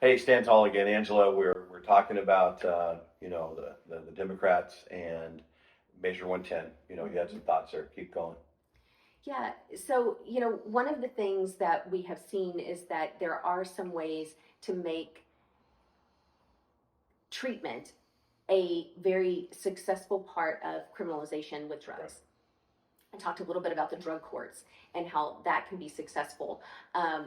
Hey, stand tall again, Angela. We're talking about the Democrats and Measure 110. You had some thoughts there. Keep going. Yeah, so, one of the things that we have seen is that there are some ways to make treatment a very successful part of criminalization with drugs. Right. I talked a little bit about the drug courts and how that can be successful. Um,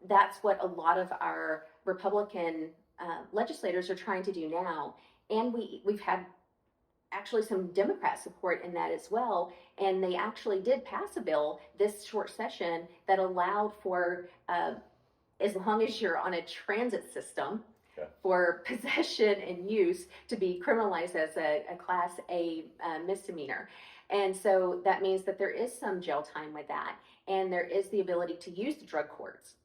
that's what a lot of our Republican legislators are trying to do now. And we've had actually some Democrat support in that as well. And they actually did pass a bill this short session that allowed for, as long as you're on a transit system, for possession and use to be criminalized as a Class A misdemeanor. And so that means that there is some jail time with that. And there is the ability to use the drug courts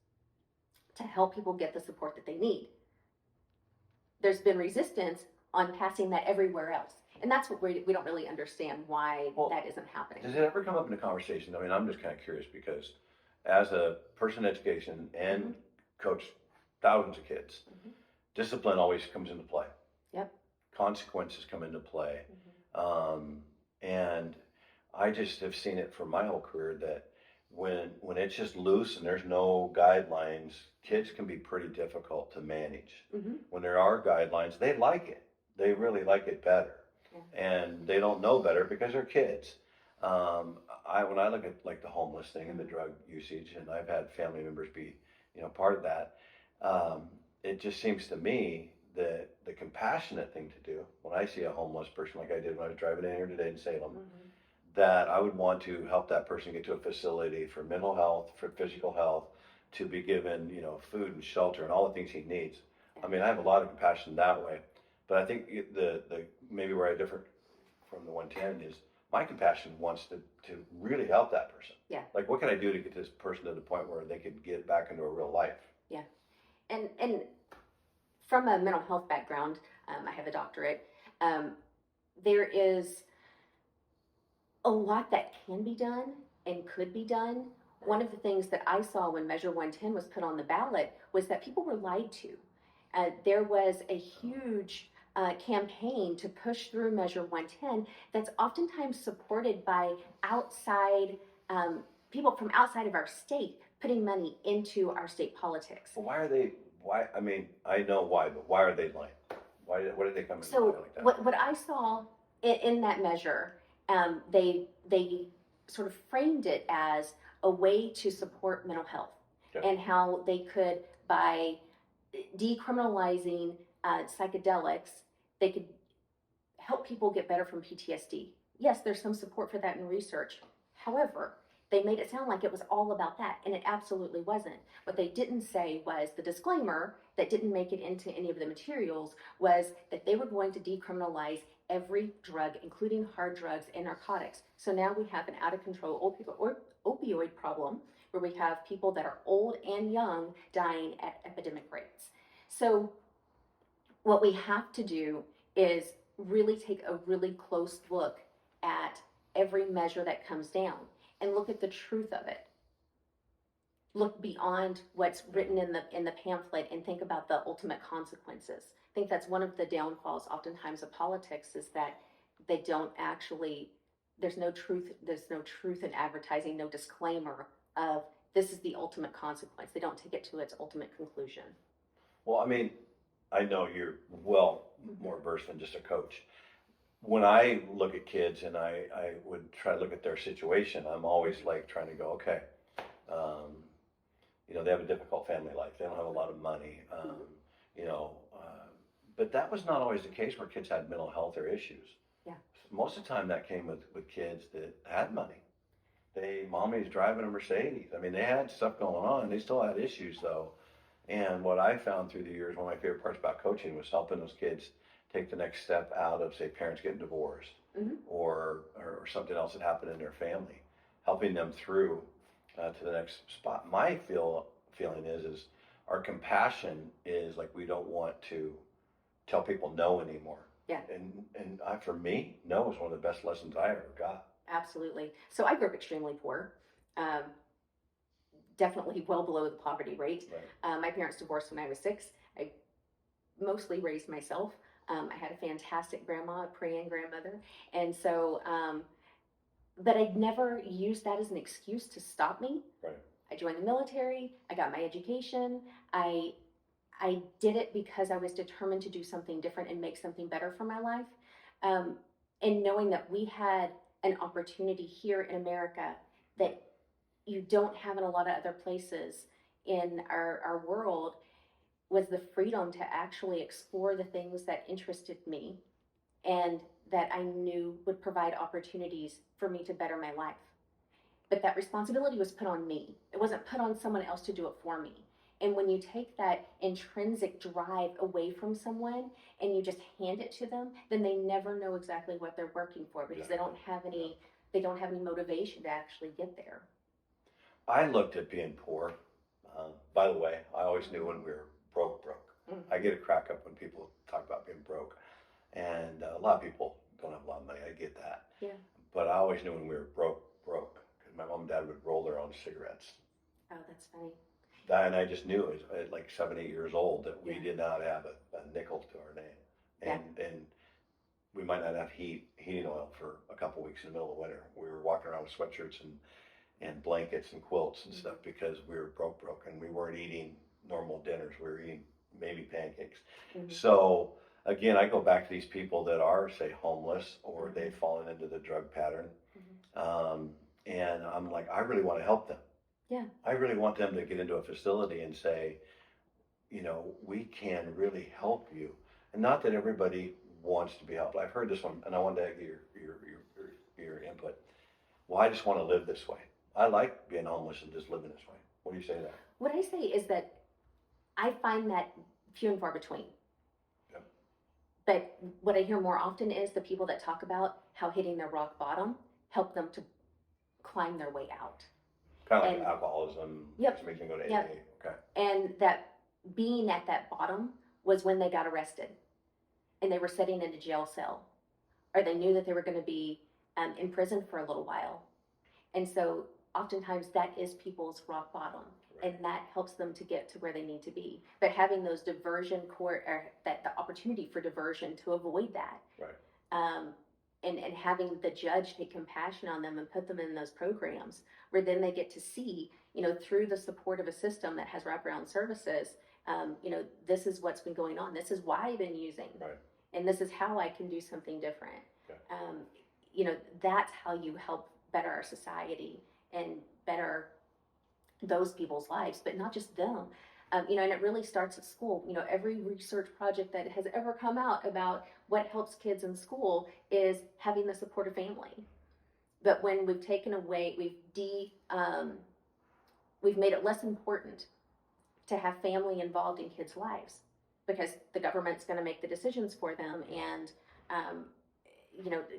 to help people get the support that they need. There's been resistance on passing that everywhere else. And that's what we don't really understand why that isn't happening. Does it ever come up in a conversation? I mean, I'm just kind of curious because as a person in education and coach thousands of kids, discipline always comes into play. Yep. Consequences come into play. And I just have seen it for my whole career that when it's just loose and there's no guidelines, kids can be pretty difficult to manage. When there are guidelines, they like it. They really like it better. And they don't know better because they're kids. When I look at like the homeless thing and the drug usage, and I've had family members be, part of that, it just seems to me that the compassionate thing to do when I see a homeless person like I did when I was driving in here today in Salem, that I would want to help that person get to a facility for mental health, for physical health, to be given, food and shelter and all the things he needs. I mean, I have a lot of compassion that way. But I think the maybe where I differ from the 110 is my compassion wants to really help that person. Yeah. Like, what can I do to get this person to the point where they could get back into a real life? Yeah. And from a mental health background, I have a doctorate. There is a lot that can be done and could be done. One of the things that I saw when Measure 110 was put on the ballot was that people were lied to. There was a huge campaign to push through Measure 110 that's oftentimes supported by outside people from outside of our state putting money into our state politics. Well, why? I mean, I know why, but why are they lying? Why did they come in So like that? what I saw in that measure, they sort of framed it as a way to support mental health and how they could, by decriminalizing psychedelics, they could help people get better from PTSD. Yes, there's some support for that in research. However, they made it sound like it was all about that, and it absolutely wasn't. What they didn't say was the disclaimer that didn't make it into any of the materials was that they were going to decriminalize every drug, including hard drugs and narcotics. So now we have an out-of-control opioid problem where we have people that are old and young dying at epidemic rates. So what we have to do is really take a really close look at every measure that comes down and look at the truth of it. Look beyond what's written in the pamphlet and think about the ultimate consequences. I think that's one of the downfalls oftentimes of politics is that they don't actually, there's no truth in advertising, no disclaimer of this is the ultimate consequence. They don't take it to its ultimate conclusion. Well, I mean, I know you're well more versed than just a coach. When I look at kids and I would try to look at their situation, I'm always like trying to go, okay, they have a difficult family life. They don't have a lot of money, but that was not always the case where kids had mental health or issues. Yeah. Most of the time that came with kids that had money. Mommy's driving a Mercedes. I mean, they had stuff going on. They still had issues though. And what I found through the years, one of my favorite parts about coaching was helping those kids take the next step out of, say, parents getting divorced or something else that happened in their family, helping them through to the next spot. My feeling is our compassion is like we don't want to tell people no anymore. Yeah. And for me, no was one of the best lessons I ever got. Absolutely. So I grew up extremely poor. definitely well below the poverty rate. Right. My parents divorced when I was 6. I mostly raised myself. I had a fantastic grandma, a praying grandmother. And so, but I'd never used that as an excuse to stop me. Right. I joined the military. I got my education. I did it because I was determined to do something different and make something better for my life. And knowing that we had an opportunity here in America that you don't have in a lot of other places in our world, was the freedom to actually explore the things that interested me and that I knew would provide opportunities for me to better my life. But that responsibility was put on me. It wasn't put on someone else to do it for me. And when you take that intrinsic drive away from someone and you just hand it to them, then they never know exactly what they're working for, because they don't have any motivation to actually get there. I looked at being poor. By the way, I always knew when we were broke. I get a crack up when people talk about being broke. And a lot of people don't have a lot of money. I get that. Yeah. But I always knew when we were broke. Because my mom and dad would roll their own cigarettes. Oh, that's funny. And I just knew at like 7, 8 years old that we did not have a nickel to our name. And we might not have heating oil for a couple weeks in the middle of winter. We were walking around with sweatshirts and blankets and quilts and stuff because we were broke, and we weren't eating normal dinners. We were eating maybe pancakes. So again, I go back to these people that are, say, homeless, or they've fallen into the drug pattern. And I'm like, I really want to help them. Yeah. I really want them to get into a facility and say, we can really help you. And not that everybody wants to be helped. I've heard this one, and I wanted to get your input. Well, I just want to live this way. I like being homeless and just living this way. What do you say to that? What I say is that I find that few and far between. Yeah. But what I hear more often is the people that talk about how hitting their rock bottom helped them to climb their way out. Kind of like alcoholism, Yep. making them go to AA. Yep. Okay. And that being at that bottom was when they got arrested and they were sitting in a jail cell, or they knew that they were going to be in prison for a little while. And so oftentimes that is people's rock bottom. Right. And that helps them to get to where they need to be. But having those diversion the opportunity for diversion to avoid that. Right. And having the judge take compassion on them and put them in those programs where then they get to see, through the support of a system that has wraparound services, this is what's been going on. This is why I've been using. Right. And this is how I can do something different. Okay. That's how you help better our society and better those people's lives, but not just them. And it really starts at school. Every research project that has ever come out about what helps kids in school is having the supportive family. But when we've taken away, we've made it less important to have family involved in kids' lives, because the government's going to make the decisions for them, and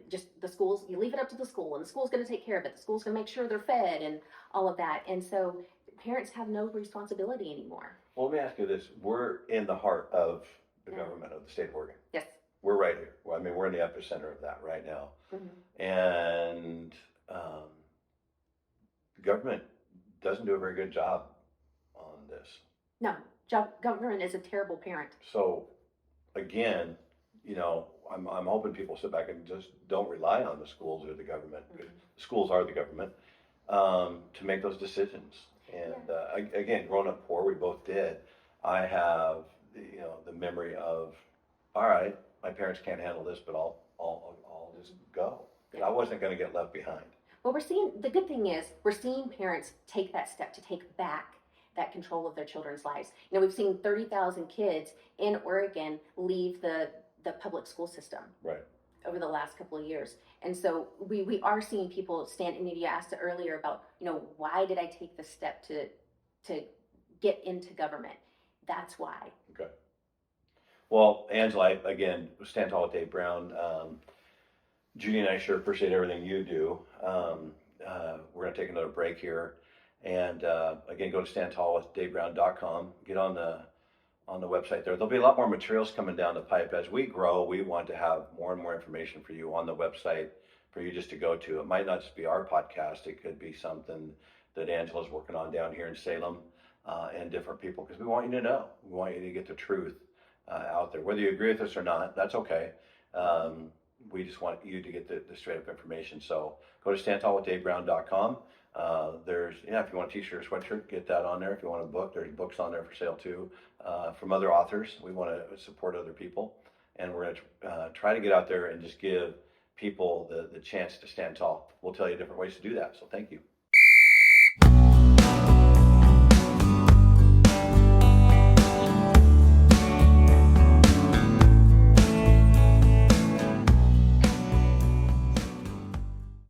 just the schools, you leave it up to the school, and the school's going to take care of it. The school's going to make sure they're fed and all of that. And so parents have no responsibility anymore. Well, let me ask you this. We're in the heart of the government of the state of Oregon. Yes. We're right here. Well, we're in the epicenter of that right now. And the government doesn't do a very good job on this. No, government is a terrible parent. So, again, I'm hoping people sit back and just don't rely on the schools or the government. The schools are the government to make those decisions. And again, growing up poor, we both did. I have the memory of, all right, my parents can't handle this, but I'll just go. I wasn't going to get left behind. Well, the good thing is we're seeing parents take that step to take back that control of their children's lives. We've seen 30,000 kids in Oregon leave the public school system. Right. Over the last couple of years. And so we are seeing people stand, and you asked earlier about, why did I take the step to get into government? That's why. Okay. Well, Angela, again, stand tall with Dave Brown. Judy and I sure appreciate everything you do. We're going to take another break here. And again, go to standtallwithdavebrown.com. Get on the website there. There'll be a lot more materials coming down the pipe. As we grow, we want to have more and more information for you on the website for you just to go to. It might not just be our podcast. It could be something that Angela's working on down here in Salem, and different people, because we want you to know. We want you to get the truth out there. Whether you agree with us or not, that's okay. We just want you to get the straight up information. So go to standtallwithDaveBrown.com. There's, if you want a t-shirt or sweatshirt, get that on there. If you want a book, there's books on there for sale too, from other authors. We want to support other people, and we're going to try to get out there and just give people the chance to stand tall. We'll tell you different ways to do that. So thank you.